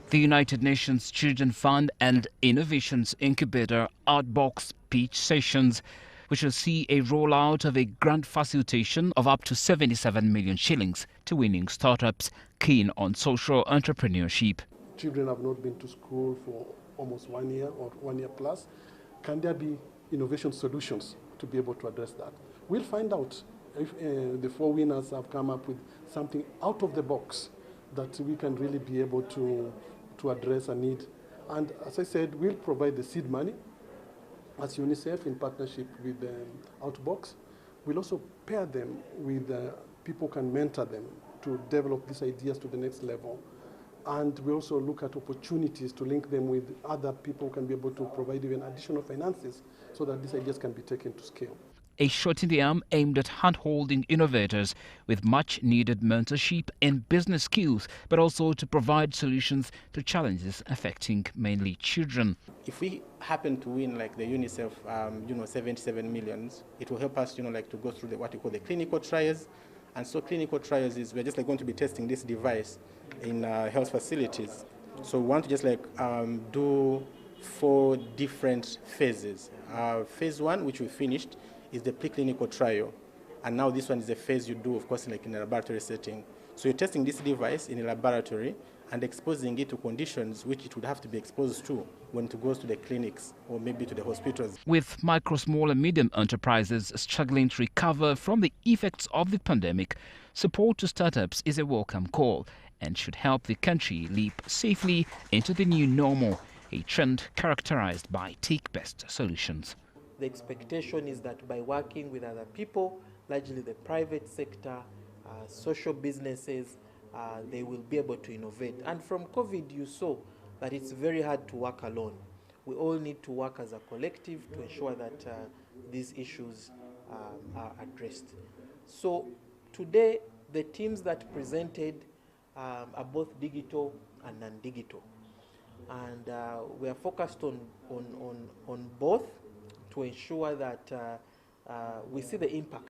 The United Nations Children Fund and Innovations Incubator Outbox Pitch Sessions, which will see a rollout of a grant facilitation of up to 77 million shillings to winning startups keen on social entrepreneurship. Children have not been to school for almost 1 year or 1 year plus. Can there be innovation solutions to be able to address that? We'll find out if the 4 winners have come up with something out of the box that we can really be able to address a need. And as I said, we'll provide the seed money as Unicef in partnership with Outbox. We'll also pair them with people who can mentor them to develop these ideas to the next level. And we also look at opportunities to link them with other people who can be able to provide even additional finances so that these ideas can be taken to scale. A shot in the arm aimed at hand-holding innovators with much-needed mentorship and business skills, but also to provide solutions to challenges affecting mainly children. If we happen to win like the Unicef, 77 millions, it will help us, to go through what we call the clinical trials. And so clinical trials is we're just going to be testing this device in health facilities. So we want to just do 4 different phases. Phase 1, which we finished, is the preclinical trial. And now this one is the phase you do, of course, in a laboratory setting. So you're testing this device in a laboratory and exposing it to conditions which it would have to be exposed to when it goes to the clinics or maybe to the hospitals. With micro, small and medium enterprises struggling to recover from the effects of the pandemic, support to startups is a welcome call and should help the country leap safely into the new normal, a trend characterized by tech-based solutions. The expectation is that by working with other people, largely the private sector, social businesses, they will be able to innovate. And from COVID, you saw that it's very hard to work alone. We all need to work as a collective to ensure that these issues are addressed. So today, the teams that presented are both digital and non-digital. And we are focused on both to ensure that we see the impact